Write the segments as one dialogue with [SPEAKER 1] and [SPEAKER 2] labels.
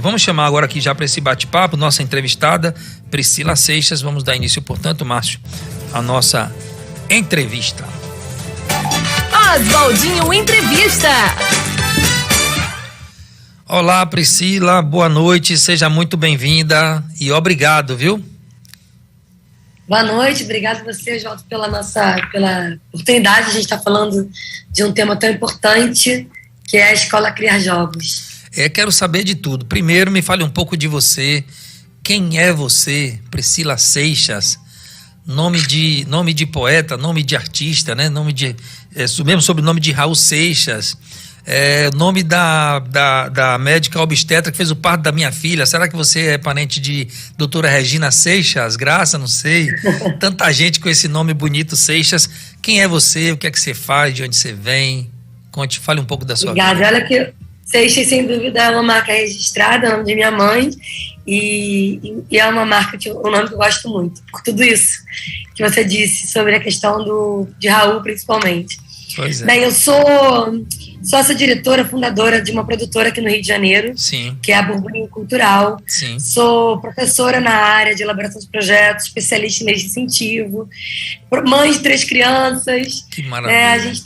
[SPEAKER 1] Vamos chamar agora aqui já para esse bate-papo nossa entrevistada Priscila Seixas. Vamos dar início, portanto, Márcio, à nossa entrevista.
[SPEAKER 2] Oswaldinho Entrevista.
[SPEAKER 1] Olá, Priscila, boa noite, seja muito bem-vinda e obrigado, viu?
[SPEAKER 3] Boa noite, obrigado você, Oswaldo, pela oportunidade. A gente está falando de um tema tão importante, que é a Escola Criar Jogos.
[SPEAKER 1] Quero saber de tudo. Primeiro, me fale um pouco de você. Quem é você, Priscila Seixas? Nome de poeta, nome de artista, né? Mesmo sobrenome de Raul Seixas. Nome da médica obstetra que fez o parto da minha filha. Será que você é parente de doutora Regina Seixas? Graça, não sei. Tanta gente com esse nome bonito, Seixas. Quem é você? O que é que você faz? De onde você vem? Conte, fale um pouco da sua vida.
[SPEAKER 3] Obrigada. Olha que Seixas, sem dúvida, é uma marca registrada, é o nome de minha mãe, e é uma marca, um nome que eu gosto muito, por tudo isso que você disse sobre a questão de Raul, principalmente.
[SPEAKER 1] Pois é.
[SPEAKER 3] Bem, eu sou sócia-diretora, fundadora de uma produtora aqui no Rio de Janeiro,
[SPEAKER 1] Sim.
[SPEAKER 3] que é a Burburinho Cultural.
[SPEAKER 1] Sim.
[SPEAKER 3] Sou professora na área de elaboração de projetos, especialista em leis de incentivo, mãe de 3 crianças.
[SPEAKER 1] Que maravilha.
[SPEAKER 3] A gente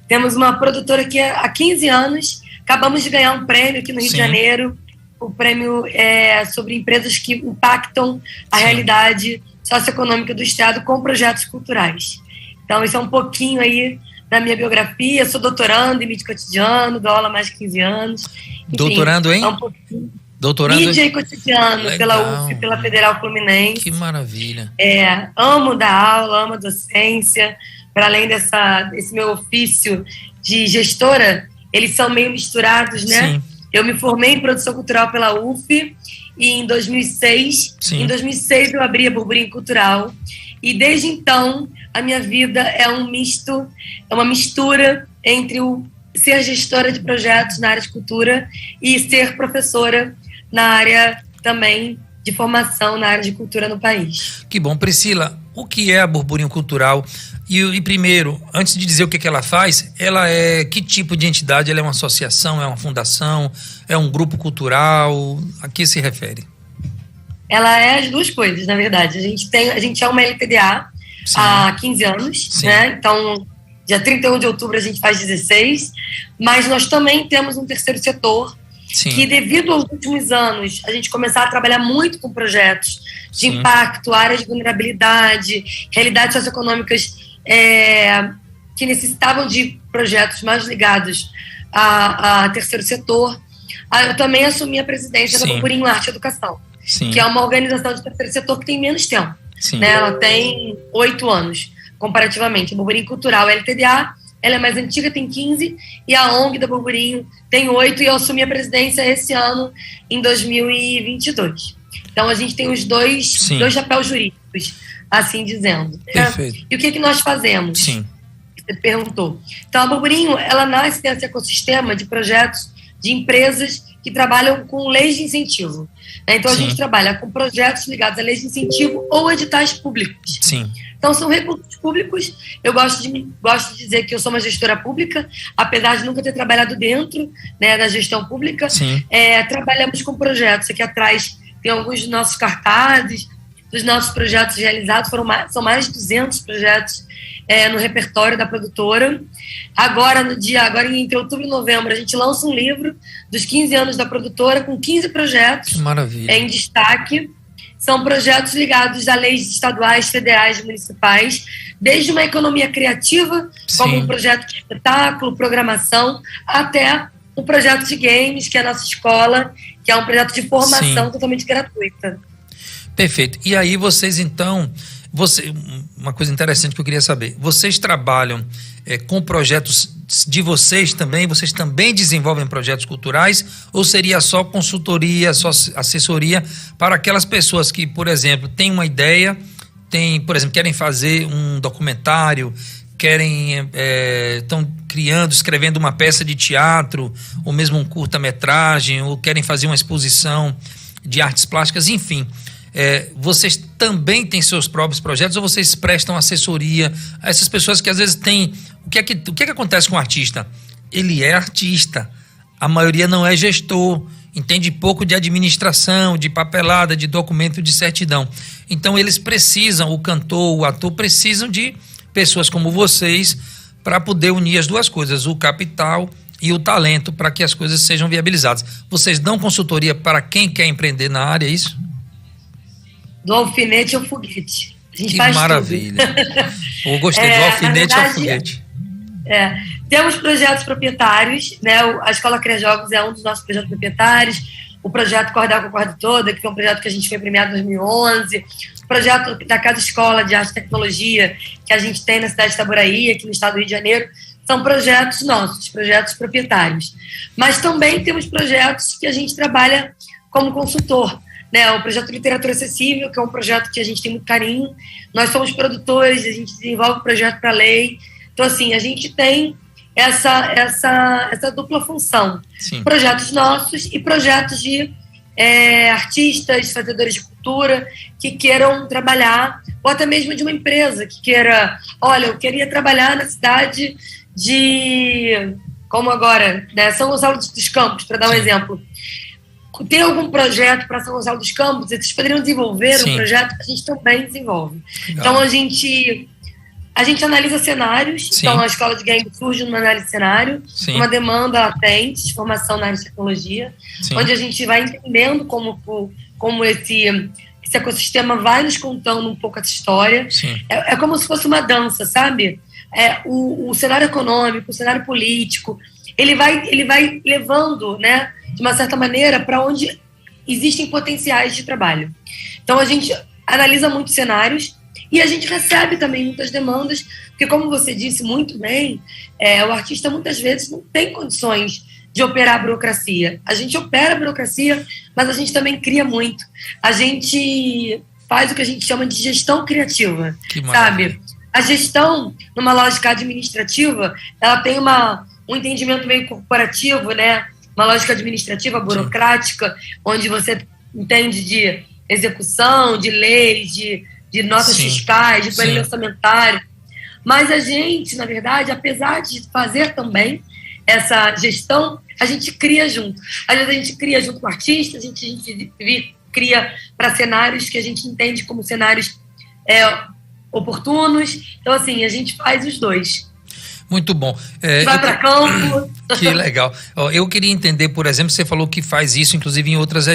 [SPEAKER 3] temos uma produtora que há 15 anos, acabamos de ganhar um prêmio aqui no Rio de Janeiro. O prêmio é sobre empresas que impactam a realidade socioeconômica do Estado com projetos culturais. Então, isso é um pouquinho aí da minha biografia. Eu sou doutorando em mídia e cotidiano, dou aula há mais de 15 anos. Enfim,
[SPEAKER 1] doutorando em?
[SPEAKER 3] É um pouquinho.
[SPEAKER 1] Doutorando
[SPEAKER 3] Mídia e cotidiano.
[SPEAKER 1] Legal.
[SPEAKER 3] Pela UF, pela Federal Fluminense.
[SPEAKER 1] Que maravilha.
[SPEAKER 3] Amo dar aula, amo a docência. Para além desse meu ofício de gestora, eles são meio misturados, né?
[SPEAKER 1] Sim.
[SPEAKER 3] Eu me formei em produção cultural pela UF e em 2006, eu abri a Burburinho Cultural. E desde então, a minha vida é uma mistura entre o ser gestora de projetos na área de cultura e ser professora na área também de formação na área de cultura no país.
[SPEAKER 1] Que bom. Priscila, o que é a Burburinho Cultural? E primeiro, antes de dizer o que ela faz, que tipo de entidade? Ela é uma associação, é uma fundação, é um grupo cultural? A que se refere?
[SPEAKER 3] Ela é as duas coisas, na verdade. A gente é uma LTDA há 15 anos, né? Então, dia 31 de outubro a gente faz 16, mas nós também temos um terceiro setor que, devido aos últimos anos, a gente começar a trabalhar muito com projetos de impacto, áreas de vulnerabilidade, realidades socioeconômicas que necessitavam de projetos mais ligados a terceiro setor. Eu também assumi a presidência da Burburinho Arte e Educação, que é uma organização de terceiro setor que tem menos tempo. Né? Ela tem 8 anos, comparativamente. A Burburinho Cultural, a LTDA, ela é mais antiga, tem 15, e a ONG da Burburinho tem 8, e eu assumi a presidência esse ano, em 2022. Então, a gente tem os dois chapéus jurídicos, assim dizendo.
[SPEAKER 1] Perfeito.
[SPEAKER 3] E o que nós fazemos? Você perguntou. Então, a Burburinho, ela nasce nesse ecossistema de projetos de empresas que trabalham com leis de incentivo. Então, a gente trabalha com projetos ligados a leis de incentivo ou editais públicos. Então, são recursos públicos. Eu gosto de dizer que eu sou uma gestora pública, apesar de nunca ter trabalhado dentro, né, da gestão pública. Trabalhamos com projetos. Aqui atrás tem alguns dos nossos cartazes, dos nossos projetos realizados. São mais de 200 projetos no repertório da produtora. Agora, entre outubro e novembro, a gente lança um livro dos 15 anos da produtora, com 15 projetos em destaque. São projetos ligados a leis estaduais, federais, municipais, desde uma economia criativa, como um projeto de espetáculo, programação, até um projeto de games, que é a nossa escola, que é um projeto de formação totalmente gratuita.
[SPEAKER 1] Perfeito. E aí vocês, então, uma coisa interessante que eu queria saber, vocês trabalham com projetos de vocês também? Vocês também desenvolvem projetos culturais? Ou seria só consultoria, só assessoria para aquelas pessoas que, por exemplo, têm uma ideia, querem fazer um documentário, estão escrevendo uma peça de teatro, ou mesmo um curta-metragem, ou querem fazer uma exposição de artes plásticas, enfim. Vocês também têm seus próprios projetos ou vocês prestam assessoria a essas pessoas que às vezes têm... O que é que acontece com o artista? Ele é artista, a maioria não é gestor. entende pouco de administração, de papelada, de documento de certidão. Então eles precisam, o cantor, o ator, precisam de pessoas como vocês para poder unir as duas coisas, o capital e o talento, para que as coisas sejam viabilizadas. Vocês dão consultoria para quem quer empreender na área, é isso?
[SPEAKER 3] Do alfinete ao foguete. A gente
[SPEAKER 1] que
[SPEAKER 3] faz
[SPEAKER 1] maravilha. Eu gostei do alfinete ao foguete.
[SPEAKER 3] Temos projetos proprietários, né? A Escola Cria Jogos é um dos nossos projetos proprietários. O projeto Cordel com a Corda Toda, que foi um projeto que a gente foi premiado em 2011. O projeto da Casa Escola de Arte e Tecnologia, que a gente tem na cidade de Itaboraí, aqui no estado do Rio de Janeiro, são projetos nossos, projetos proprietários. Mas também temos projetos que a gente trabalha como consultor, né? O projeto Literatura Acessível, que é um projeto que a gente tem muito carinho. Nós somos produtores, a gente desenvolve o projeto para lei. Então, assim, a gente tem essa dupla função.
[SPEAKER 1] Sim.
[SPEAKER 3] Projetos nossos e projetos de artistas, fazedores de cultura que queiram trabalhar, ou até mesmo de uma empresa que queira, olha, eu queria trabalhar na cidade de, como agora, né, São Gonçalo dos Campos, para dar um exemplo. Tem algum projeto para São Gonçalo dos Campos? Vocês poderiam desenvolver um projeto que a gente também desenvolve. Legal. Então, a gente analisa cenários. Sim. Então, a Escola de Game surge numa análise de cenário, uma demanda latente de formação na área de tecnologia, onde a gente vai entendendo como esse ecossistema vai nos contando um pouco essa história. É como se fosse uma dança, sabe? O cenário econômico, o cenário político, ele vai levando, né, de uma certa maneira, para onde existem potenciais de trabalho. Então, a gente analisa muitos cenários e a gente recebe também muitas demandas, porque, como você disse muito bem, o artista muitas vezes não tem condições de operar a burocracia. A gente opera a burocracia, mas a gente também cria muito. A gente faz o que a gente chama de gestão criativa, sabe? A gestão, numa lógica administrativa, ela tem um entendimento meio corporativo, né? Uma lógica administrativa, burocrática, onde você entende de execução, de leis, de notas fiscais, de planilha orçamentária. Mas a gente, na verdade, apesar de fazer também essa gestão, a gente cria junto. Às vezes a gente cria junto com o artista, a gente cria para cenários que a gente entende como cenários oportunos. Então, assim, a gente faz os dois.
[SPEAKER 1] Muito bom.
[SPEAKER 3] Vai para campo.
[SPEAKER 1] Que legal. Eu queria entender, por exemplo, você falou que faz isso, inclusive, em outras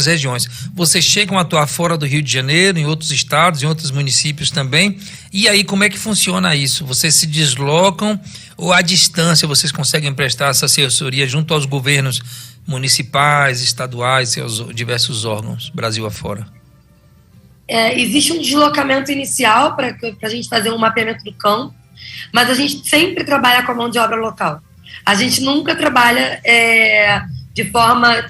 [SPEAKER 1] regiões. Vocês chegam a atuar fora do Rio de Janeiro, em outros estados, em outros municípios também. E aí, como é que funciona isso? Vocês se deslocam ou à distância vocês conseguem prestar essa assessoria junto aos governos municipais, estaduais e aos diversos órgãos, Brasil afora?
[SPEAKER 3] Existe um deslocamento inicial para a gente fazer um mapeamento do campo, mas a gente sempre trabalha com a mão de obra local. A gente nunca trabalha de forma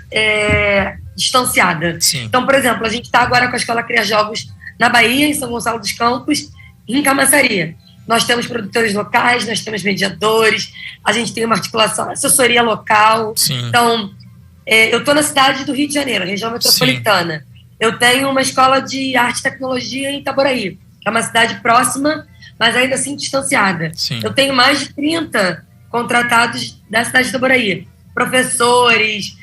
[SPEAKER 3] distanciada.
[SPEAKER 1] Sim.
[SPEAKER 3] Então, por exemplo, a gente está agora com a Escola Cria Jogos na Bahia, em São Gonçalo dos Campos, em Camaçari. Nós temos produtores locais, nós temos mediadores, a gente tem uma articulação, assessoria local.
[SPEAKER 1] Sim.
[SPEAKER 3] Então, eu estou na cidade do Rio de Janeiro, região metropolitana. Sim. Eu tenho uma escola de arte e tecnologia em Itaboraí, que é uma cidade próxima, mas ainda assim distanciada.
[SPEAKER 1] Sim.
[SPEAKER 3] Eu tenho mais de 30 contratados da cidade de Itaboraí. Professores,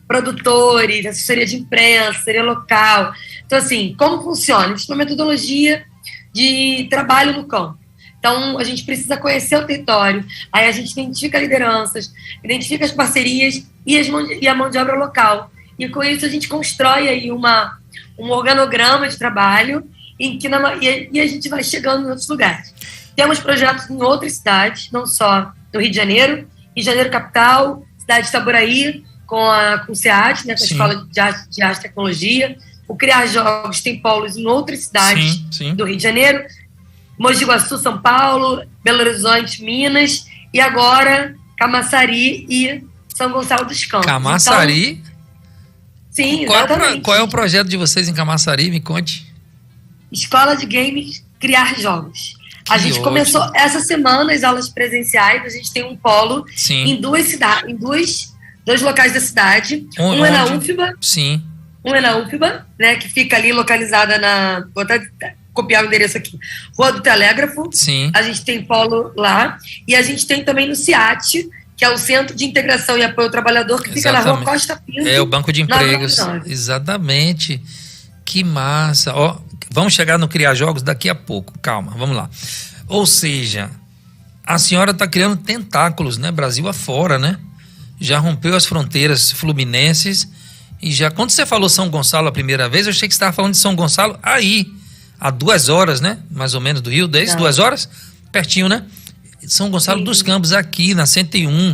[SPEAKER 3] produtores, assessoria de imprensa, assessoria local. Então, assim, como funciona? Existe uma metodologia de trabalho no campo. Então, a gente precisa conhecer o território, aí a gente identifica lideranças, identifica as parcerias e a mão de obra local. E com isso a gente constrói aí um organograma de trabalho e a gente vai chegando em outros lugares. Temos projetos em outras cidades, não só no Rio de Janeiro, Rio de Janeiro capital, cidade de Itaboraí, com o SEAT, né, com a Escola de Arte e Tecnologia. O Criar Jogos tem polos em outras cidades do Rio de Janeiro, Mogi Guaçu, São Paulo, Belo Horizonte, Minas, e agora Camaçari e São Gonçalo dos Campos.
[SPEAKER 1] Camaçari?
[SPEAKER 3] Então, sim, exatamente.
[SPEAKER 1] Qual é o projeto de vocês em Camaçari? Me conte. Escola
[SPEAKER 3] de Games Criar Jogos. A gente começou essa semana as aulas presenciais, a gente tem um polo em duas cidades, em dois locais da cidade. Um é na UFBA.
[SPEAKER 1] Sim.
[SPEAKER 3] Um é na UFBA, né, que fica ali localizada na... Vou até copiar o endereço aqui. Rua do Telégrafo.
[SPEAKER 1] Sim.
[SPEAKER 3] A gente tem polo lá. E a gente tem também no SEAT, que é o Centro de Integração e Apoio ao Trabalhador, que fica na Rua Costa Pinto.
[SPEAKER 1] É o Banco de Empregos.
[SPEAKER 3] 999.
[SPEAKER 1] Exatamente. Que massa. Ó, vamos chegar no Criar Jogos daqui a pouco. Calma, vamos lá. Ou seja, a senhora está criando tentáculos, né? Brasil afora, né? Já rompeu as fronteiras fluminenses e já... Quando você falou São Gonçalo a primeira vez, eu achei que você estava falando de São Gonçalo aí, a 2 horas, né? Mais ou menos do Rio, 2 horas? Pertinho, né? São Gonçalo dos Campos, aqui na 101,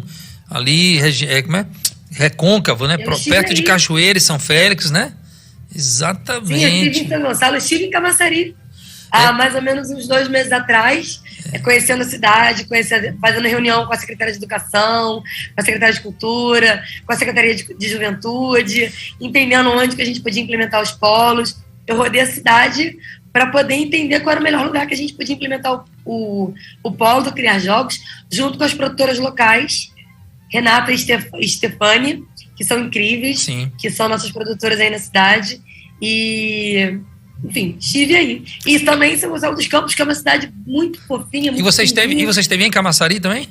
[SPEAKER 1] ali, como é? Recôncavo, né? Perto de Cachoeira e São Félix, né? Exatamente.
[SPEAKER 3] Sim, eu estive em São Gonçalo, estive em Camaçari. Há mais ou menos uns 2 meses atrás, conhecendo a cidade, fazendo reunião com a Secretaria de Educação, com a Secretaria de Cultura, com a Secretaria de Juventude, entendendo onde que a gente podia implementar os polos. Eu rodei a cidade para poder entender qual era o melhor lugar que a gente podia implementar o polo do Criar Jogos, junto com as produtoras locais, Renata e Stefani, que são incríveis,
[SPEAKER 1] Sim.
[SPEAKER 3] que são nossas produtoras aí na cidade. E... Enfim, estive aí. E também São Gonçalo dos Campos, que é uma cidade muito fofinha. Muito
[SPEAKER 1] e você esteve em Camaçari também?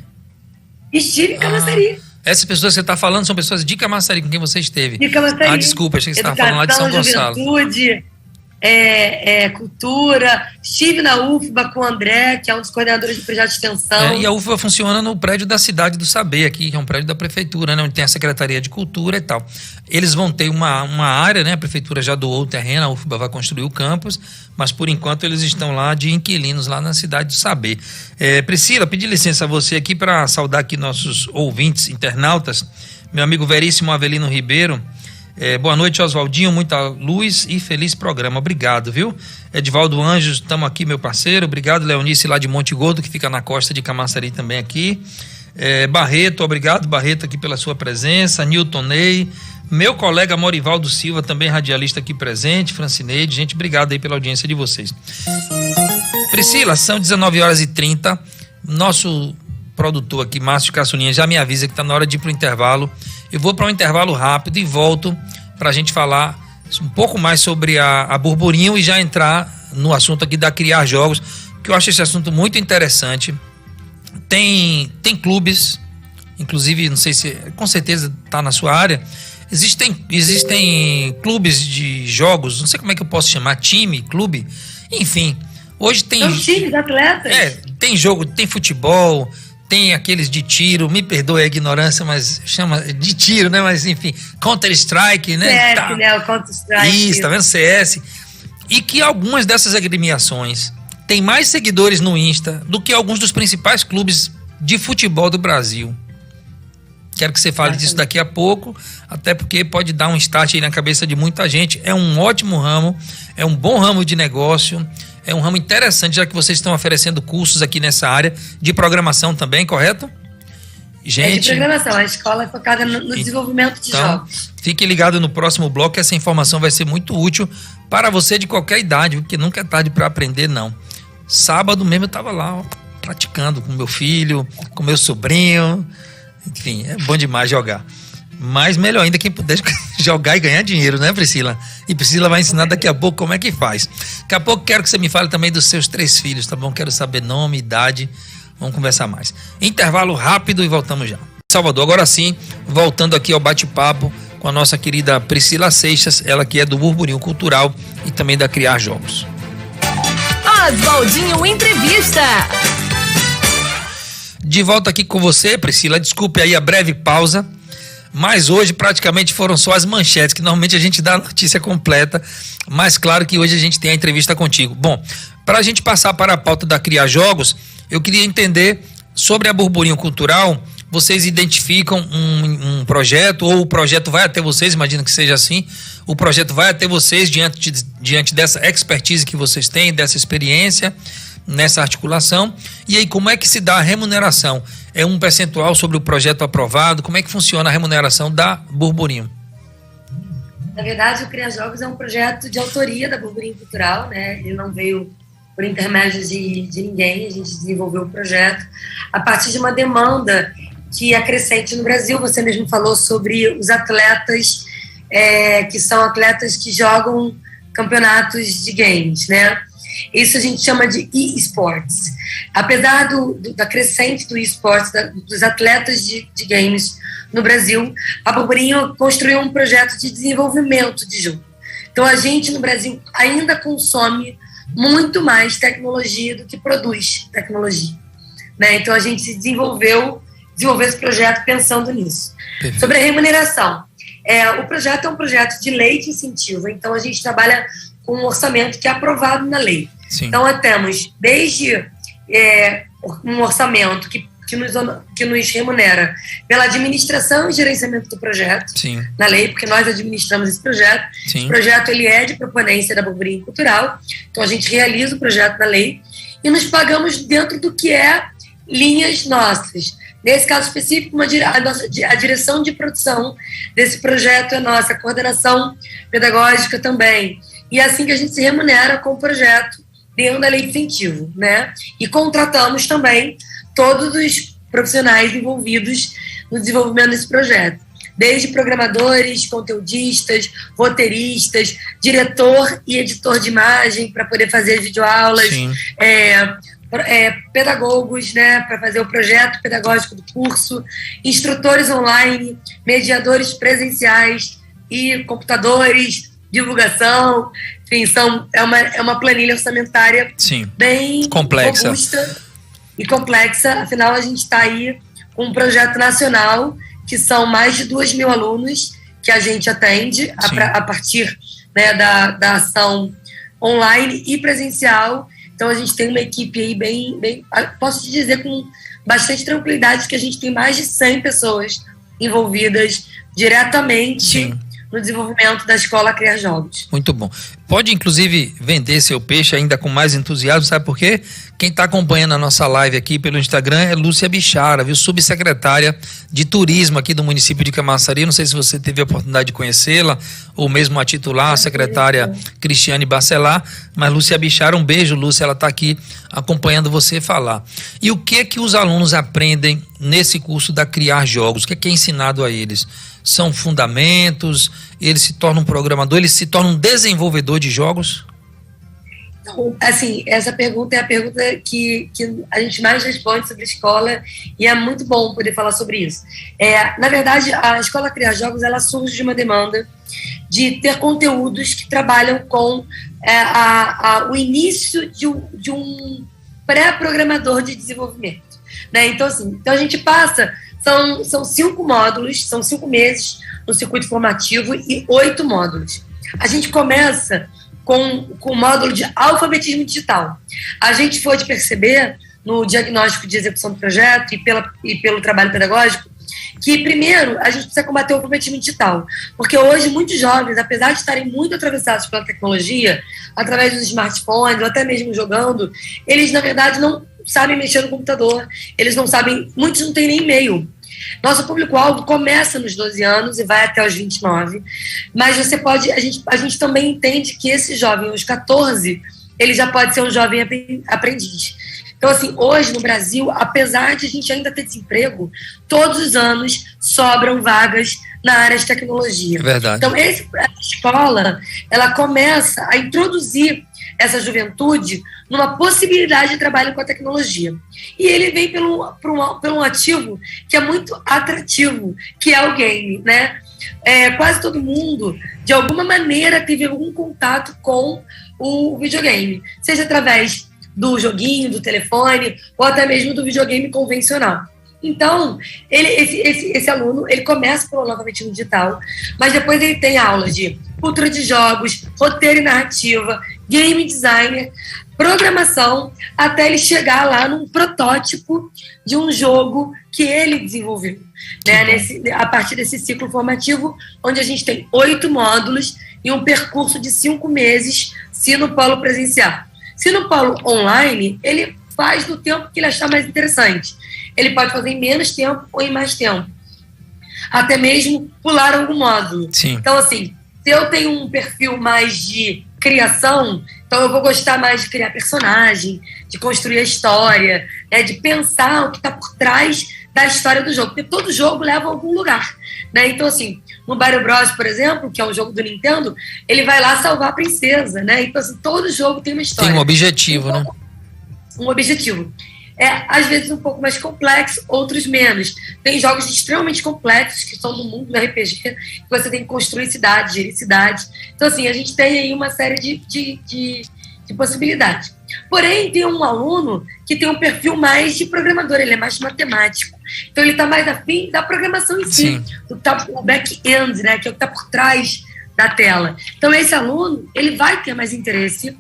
[SPEAKER 3] Estive em Camaçari.
[SPEAKER 1] Essas pessoas que você está falando são pessoas de Camaçari com quem você esteve.
[SPEAKER 3] De Camaçari.
[SPEAKER 1] Desculpa, achei que você estava falando lá de São Gonçalo.
[SPEAKER 3] Juventude, cultura. Estive na UFBA com o André, que é um dos coordenadores do projeto de extensão.
[SPEAKER 1] E a UFBA funciona no prédio da Cidade do Saber, aqui, que é um prédio da prefeitura, né, onde tem a Secretaria de Cultura e tal. Eles vão ter uma área, né? A prefeitura já doou o terreno, a UFBA vai construir o campus, mas por enquanto eles estão lá de inquilinos lá na Cidade do Saber. Priscila, pedi licença a você aqui para saudar aqui nossos ouvintes, internautas, meu amigo Veríssimo Avelino Ribeiro. Boa noite, Oswaldinho, muita luz e feliz programa, obrigado, viu? Edivaldo Anjos, estamos aqui, meu parceiro, obrigado. Leonice lá de Monte Gordo, que fica na costa de Camaçari também aqui. Barreto, obrigado, Barreto, aqui pela sua presença. Newton Ney, meu colega Morivaldo Silva, também radialista aqui presente. Francineide, gente, obrigado aí pela audiência de vocês. Priscila, são 19h30, nosso produtor aqui, Márcio Caçulinha, já me avisa que está na hora de ir para o intervalo. Eu vou para um intervalo rápido e volto para a gente falar um pouco mais sobre a Burburinho e já entrar no assunto aqui da Criar Jogos, que eu acho esse assunto muito interessante. Tem clubes, inclusive, não sei se, com certeza está na sua área, existem clubes de jogos, não sei como é que eu posso chamar, time, clube, enfim. Hoje tem...
[SPEAKER 3] São times, atletas.
[SPEAKER 1] Tem jogo, tem futebol... Tem aqueles de tiro, me perdoe a ignorância, mas chama de tiro, né? Mas enfim, Counter-Strike, né?
[SPEAKER 3] CS, né? O Counter-Strike.
[SPEAKER 1] Isso, tá vendo? CS. E que algumas dessas agremiações têm mais seguidores no Insta do que alguns dos principais clubes de futebol do Brasil. Quero que você fale disso daqui a pouco, até porque pode dar um start aí na cabeça de muita gente. É um ótimo ramo, é um bom ramo de negócio, é um ramo interessante, já que vocês estão oferecendo cursos aqui nessa área de programação também, correto? Gente,
[SPEAKER 3] de programação, a escola é focada no desenvolvimento de jogos.
[SPEAKER 1] Fique ligado no próximo bloco, essa informação vai ser muito útil para você de qualquer idade, porque nunca é tarde para aprender, não. Sábado mesmo eu estava lá, praticando com meu filho, com meu sobrinho. Enfim, é bom demais jogar. Mas melhor ainda quem puder jogar e ganhar dinheiro, né, Priscila? E Priscila vai ensinar daqui a pouco como é que faz. Daqui a pouco quero que você me fale também dos seus 3 filhos, tá bom? Quero saber nome, idade. Vamos conversar mais. Intervalo rápido e voltamos já. Salvador, agora sim, voltando aqui ao bate-papo com a nossa querida Priscila Seixas, ela que é do Burburinho Cultural e também da Criar Jogos.
[SPEAKER 2] Oswaldinho Entrevista.
[SPEAKER 1] De volta aqui com você, Priscila. Desculpe aí a breve pausa, mas hoje praticamente foram só as manchetes, que normalmente a gente dá a notícia completa, mas claro que hoje a gente tem a entrevista contigo. Bom, para a gente passar para a pauta da Criar Jogos, eu queria entender sobre a Burburinho Cultural. Vocês identificam um projeto, ou o projeto vai até vocês, imagino que seja assim, o projeto vai até vocês diante dessa expertise que vocês têm, dessa experiência, nessa articulação. E aí, como é que se dá a remuneração? É um percentual sobre o projeto aprovado? Como é que funciona a remuneração da Burburinho?
[SPEAKER 3] Na verdade, o Criar Jogos é um projeto de autoria da Burburinho Cultural, né? Ele não veio por intermédio de ninguém, a gente desenvolveu o projeto a partir de uma demanda que é crescente no Brasil. Você mesmo falou sobre os atletas, que são atletas que jogam campeonatos de games, né? Isso a gente chama de e-sports. Apesar da crescente do e-sports, dos atletas de games no Brasil, a Burburinho construiu um projeto de desenvolvimento de jogo. Então, a gente no Brasil ainda consome muito mais tecnologia do que produz tecnologia, né? Então, a gente desenvolveu esse projeto pensando nisso. Perfeito. Sobre a remuneração. O projeto é um projeto de lei de incentivo, então a gente trabalha com um orçamento que é aprovado na lei. Sim. Então, nós temos desde um orçamento que nos remunera pela administração e gerenciamento do projeto. Sim. Na lei, porque nós administramos esse projeto. Sim. Esse projeto ele é de proponência da Burburinho Cultural, então a gente realiza o projeto na lei e nos pagamos dentro do que é linhas nossas. Nesse caso específico, a direção de produção desse projeto é nossa, a coordenação pedagógica também. E é assim que a gente se remunera com o projeto dentro da lei de incentivo, né? E contratamos também todos os profissionais envolvidos no desenvolvimento desse projeto. Desde programadores, conteudistas, roteiristas, diretor e editor de imagem para poder fazer videoaulas, pedagogos, né, para fazer o projeto pedagógico do curso, instrutores online, mediadores presenciais e computadores, divulgação, enfim, é uma planilha orçamentária bem complexa. Robusta e complexa. Afinal, a gente está aí com um projeto nacional, que são mais de 2.000 alunos que a gente atende a partir, né, da ação online e presencial. Então, a gente tem uma equipe aí bem... Posso te dizer com bastante tranquilidade que a gente tem mais de 100 pessoas envolvidas diretamente no desenvolvimento da Escola Criar Jogos.
[SPEAKER 1] Muito bom. Pode, inclusive, vender seu peixe ainda com mais entusiasmo, sabe por quê? Quem está acompanhando a nossa live aqui pelo Instagram é Lúcia Bichara, viu? Subsecretária de Turismo aqui do município de Camaçari. Não sei se você teve a oportunidade de conhecê-la, ou mesmo a titular, a secretária Cristiane Bacelar. Mas Lúcia Bichara, um beijo, Lúcia, ela está aqui acompanhando você falar. E o que os alunos aprendem nesse curso da Criar Jogos? O que é ensinado a eles? São fundamentos? Ele se torna um programador? Ele se torna um desenvolvedor de jogos?
[SPEAKER 3] Então, assim, essa pergunta é a pergunta que a gente mais responde sobre a escola e é muito bom poder falar sobre isso. Na verdade, a Escola Criar Jogos, ela surge de uma demanda de ter conteúdos que trabalham com o início de um pré-programador de desenvolvimento, né? Então, assim, a gente passa... São 5 módulos, são 5 meses no circuito formativo e 8 módulos. A gente começa com o módulo de alfabetismo digital. A gente pôde perceber no diagnóstico de execução do projeto e pelo trabalho pedagógico que, primeiro, a gente precisa combater o alfabetismo digital. Porque hoje muitos jovens, apesar de estarem muito atravessados pela tecnologia, através dos smartphones ou até mesmo jogando, eles, na verdade, não sabem mexer no computador, eles não sabem, muitos não têm nem e-mail. Nosso público-alvo começa nos 12 anos e vai até os 29, mas a gente também entende que esse jovem, aos 14, ele já pode ser um jovem aprendiz. Então, assim, hoje no Brasil, apesar de a gente ainda ter desemprego, todos os anos sobram vagas na área de tecnologia.
[SPEAKER 1] É verdade.
[SPEAKER 3] Então, a escola, ela começa a introduzir essa juventude numa possibilidade de trabalho com a tecnologia. E ele vem por um ativo que é muito atrativo, que é o game, né? Quase todo mundo, de alguma maneira, teve algum contato com o videogame, seja através do joguinho, do telefone, ou até mesmo do videogame convencional. Então, esse aluno, ele começa pelo alfabetismo digital, mas depois ele tem aulas de cultura de jogos, roteiro e narrativa, game designer, programação, até ele chegar lá num protótipo de um jogo que ele desenvolveu, né? A partir desse ciclo formativo, onde a gente tem 8 módulos e um percurso de 5 meses, se no polo presencial. Se no polo online, ele faz no tempo que ele achar mais interessante. Ele pode fazer em menos tempo ou em mais tempo. Até mesmo pular algum módulo. Sim. Então, assim, se eu tenho um perfil mais de criação, então eu vou gostar mais de criar personagem, de construir a história, né, de pensar o que está por trás da história do jogo, porque todo jogo leva a algum lugar, né? Então, assim, no Mario Bros, por exemplo, que é um jogo do Nintendo, ele vai lá salvar a princesa, né? Então, assim, todo jogo tem uma história.
[SPEAKER 1] Tem um objetivo,
[SPEAKER 3] então,
[SPEAKER 1] né?
[SPEAKER 3] Um objetivo. Às vezes um pouco mais complexo, outros menos. Tem jogos extremamente complexos, que são do mundo do RPG, que você tem que construir cidade, gerir cidade. Então, assim, a gente tem aí uma série de possibilidades. Porém, tem um aluno que tem um perfil mais de programador, ele é mais matemático. Então, ele está mais afim da programação em si, o back-end, né, que é o que está por trás da tela. Então, esse aluno, ele vai ter mais interesse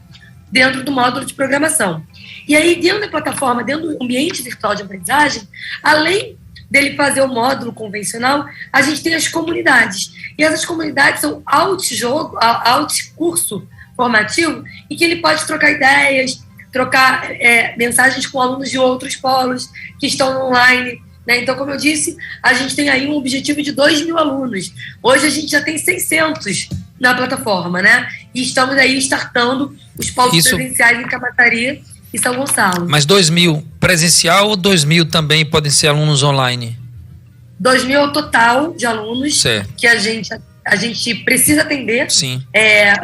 [SPEAKER 3] dentro do módulo de programação. E aí, dentro da plataforma, dentro do ambiente virtual de aprendizagem, além dele fazer o módulo convencional, a gente tem as comunidades. E essas comunidades são curso formativo, e que ele pode trocar ideias, trocar mensagens com alunos de outros polos que estão online, né? Então, como eu disse, a gente tem aí um objetivo de 2.000 alunos. Hoje a gente já tem 600 na plataforma, né? E estamos aí startando os polos presenciais em Camaçari e São Gonçalo.
[SPEAKER 1] Mas 2.000 presencial ou 2.000 também podem ser alunos online?
[SPEAKER 3] 2.000 é o total de alunos que a gente precisa atender.
[SPEAKER 1] Sim.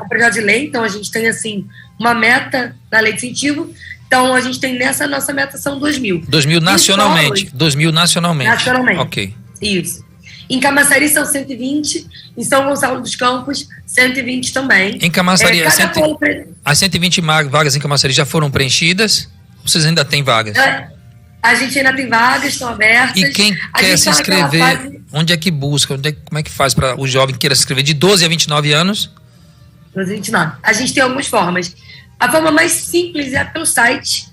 [SPEAKER 3] O projeto de lei, então a gente tem assim uma meta na lei de incentivo. Então a gente tem nessa nossa meta são 2.000.
[SPEAKER 1] 2.000 nacionalmente. 2.000 nacionalmente.
[SPEAKER 3] Nacionalmente.
[SPEAKER 1] Ok.
[SPEAKER 3] Isso. Em Camaçari são 120, em São Gonçalo dos Campos 120 também.
[SPEAKER 1] Em Camaçari, as 120 vagas em Camaçari já foram preenchidas? Ou vocês ainda têm vagas?
[SPEAKER 3] A gente ainda tem vagas, estão abertas.
[SPEAKER 1] E quem quer se inscrever, onde é que busca? Como é que faz para o jovem que queira se inscrever de 12 a 29 anos?
[SPEAKER 3] 12 a 29. A gente tem algumas formas. A forma mais simples é pelo site,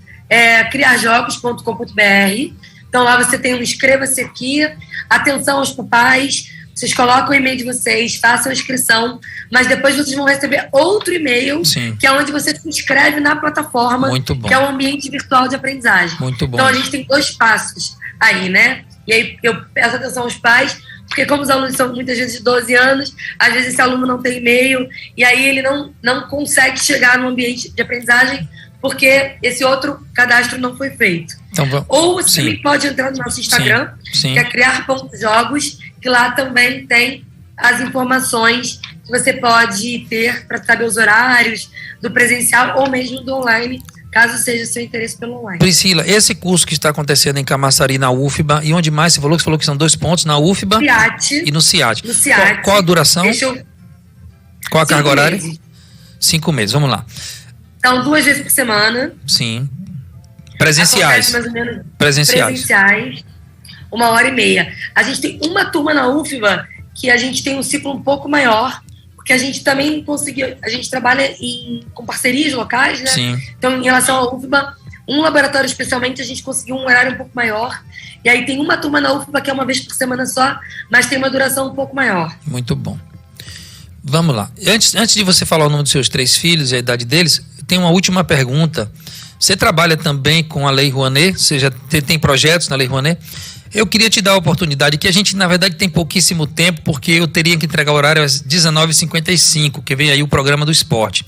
[SPEAKER 3] criarjogos.com.br. Então lá você tem um inscreva-se aqui, atenção aos papais, vocês colocam o e-mail de vocês, façam a inscrição, mas depois vocês vão receber outro e-mail, que é onde você se inscreve na plataforma, que é o ambiente virtual de aprendizagem.
[SPEAKER 1] Muito bom.
[SPEAKER 3] Então a gente tem 2 passos aí, né? E aí eu peço atenção aos pais, porque como os alunos são muitas vezes de 12 anos, às vezes esse aluno não tem e-mail, e aí ele não consegue chegar no ambiente de aprendizagem, porque esse outro cadastro não foi feito.
[SPEAKER 1] Então,
[SPEAKER 3] ou você também pode entrar no nosso Instagram, que é criar.jogos, que lá também tem as informações que você pode ter para saber os horários do presencial ou mesmo do online, caso seja seu interesse pelo online.
[SPEAKER 1] Priscila, esse curso que está acontecendo em Camaçari, na UFBA, e onde mais você falou? Você falou que são 2 pontos, na UFBA e no CIAT.
[SPEAKER 3] No CIAT.
[SPEAKER 1] Qual a duração? Qual a carga horária? 5 meses, vamos lá.
[SPEAKER 3] Então, 2 vezes por semana.
[SPEAKER 1] Sim. Presenciais.
[SPEAKER 3] Mais ou menos
[SPEAKER 1] presenciais.
[SPEAKER 3] 1h30. A gente tem uma turma na UFBA que a gente tem um ciclo um pouco maior, porque a gente também conseguiu, a gente trabalha com parcerias locais, né?
[SPEAKER 1] Sim.
[SPEAKER 3] Então, em relação à UFBA, um laboratório especialmente, a gente conseguiu um horário um pouco maior. E aí tem uma turma na UFBA que é 1 vez por semana só, mas tem uma duração um pouco maior.
[SPEAKER 1] Muito bom. Vamos lá. Antes de você falar o nome dos seus 3 filhos e a idade deles, tem uma última pergunta. Você trabalha também com a Lei Rouanet? Você já tem projetos na Lei Rouanet? Eu queria te dar a oportunidade, que a gente, na verdade, tem pouquíssimo tempo, porque eu teria que entregar o horário às 19h55, que vem aí o programa do esporte.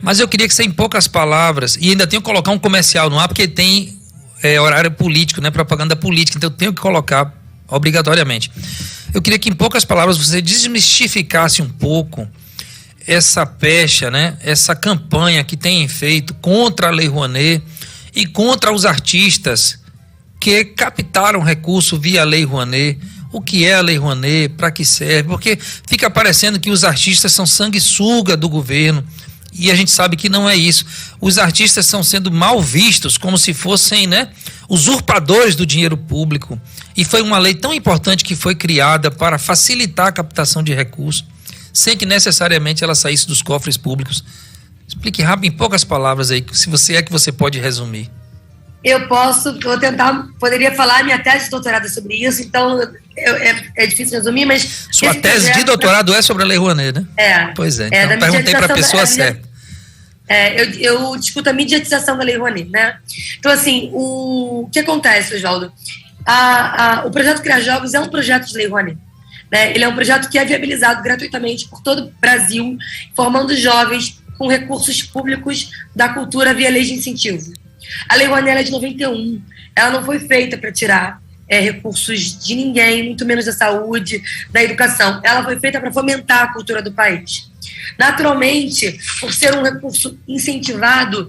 [SPEAKER 1] Mas eu queria que você, em poucas palavras, e ainda tenho que colocar um comercial no ar, porque tem horário político, né, propaganda política, então eu tenho que colocar obrigatoriamente. Eu queria que, em poucas palavras, você desmistificasse um pouco essa pecha, né, essa campanha que tem feito contra a Lei Rouanet e contra os artistas que captaram recurso via Lei Rouanet. O que é a Lei Rouanet, para que serve? Porque fica parecendo que os artistas são sanguessuga do governo, e a gente sabe que não é isso. Os artistas estão sendo mal vistos, como se fossem, né, usurpadores do dinheiro público. E foi uma lei tão importante que foi criada para facilitar a captação de recursos, sem que necessariamente ela saísse dos cofres públicos. Explique rápido, em poucas palavras aí, se você pode resumir.
[SPEAKER 3] Poderia falar minha tese de doutorado sobre isso, então é difícil resumir, mas...
[SPEAKER 1] Sua tese de doutorado é sobre a Lei Rouanet, né? Pois é, então perguntei para a pessoa certa.
[SPEAKER 3] Eu discuto a mediatização da Lei Rouanet, né? Então, assim, o que acontece, Oswaldo? O projeto Criar Jogos é um projeto de Lei Rouanet, né? Ele é um projeto que é viabilizado gratuitamente por todo o Brasil, formando jovens com recursos públicos da cultura via lei de incentivo. A Lei Rouanet é de 91, ela não foi feita para tirar recursos de ninguém, muito menos da saúde, da educação. Ela foi feita para fomentar a cultura do país. Naturalmente, por ser um recurso incentivado,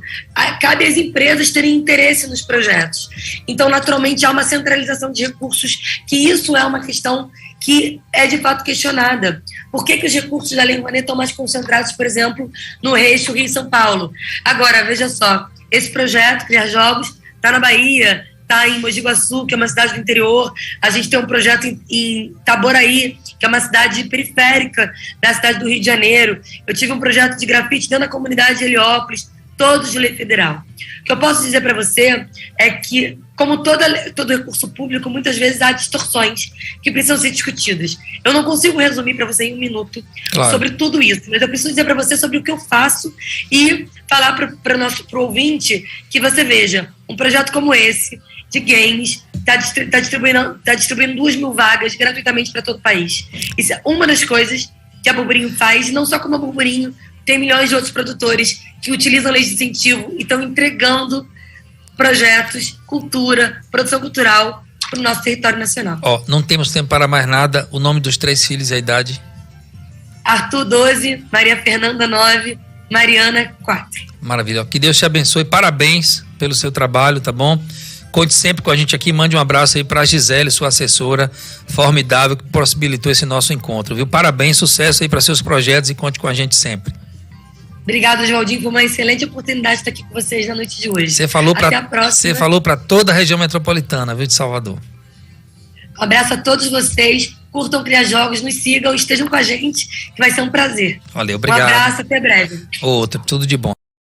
[SPEAKER 3] cabe às empresas terem interesse nos projetos. Então, naturalmente, há uma centralização de recursos, que isso é uma questão que é de fato questionada. Por que os recursos da Lei Rouanet estão mais concentrados, por exemplo, no eixo Rio-São Paulo? Agora, veja só, esse projeto, Criar Jogos, está na Bahia, está em Mogi Guaçu, que é uma cidade do interior. A gente tem um projeto em Itaboraí, que é uma cidade periférica da cidade do Rio de Janeiro. Eu tive um projeto de grafite dentro da comunidade de Heliópolis, todos de lei federal. O que eu posso dizer para você é que, como todo recurso público, muitas vezes há distorções que precisam ser discutidas. Eu não consigo resumir para você em um minuto sobre tudo isso, mas eu preciso dizer para você sobre o que eu faço e falar para o ouvinte que você veja um projeto como esse, de games, está distribuindo 2.000 vagas gratuitamente para todo o país. Isso é uma das coisas que a Burburinho faz, não só como a Burburinho, tem milhões de outros produtores que utilizam leis de incentivo e estão entregando projetos, cultura, produção cultural para o nosso território nacional.
[SPEAKER 1] Não temos tempo para mais nada. O nome dos 3 filhos e a idade?
[SPEAKER 3] Arthur, 12, Maria Fernanda, 9, Mariana, 4.
[SPEAKER 1] Maravilha. Que Deus te abençoe. Parabéns pelo seu trabalho, tá bom? Conte sempre com a gente aqui. Mande um abraço aí para a Gisele, sua assessora formidável, que possibilitou esse nosso encontro, viu? Parabéns, sucesso aí para seus projetos e conte com a gente sempre.
[SPEAKER 3] Obrigada, Oswaldinho, por uma excelente oportunidade de estar aqui com vocês na noite de hoje.
[SPEAKER 1] Você falou para toda a região metropolitana, viu, de Salvador.
[SPEAKER 3] Um abraço a todos vocês. Curtam Criar Jogos, nos sigam, estejam com a gente, que vai ser um prazer.
[SPEAKER 1] Valeu, obrigado.
[SPEAKER 3] Um abraço, até breve.
[SPEAKER 1] Tudo de bom.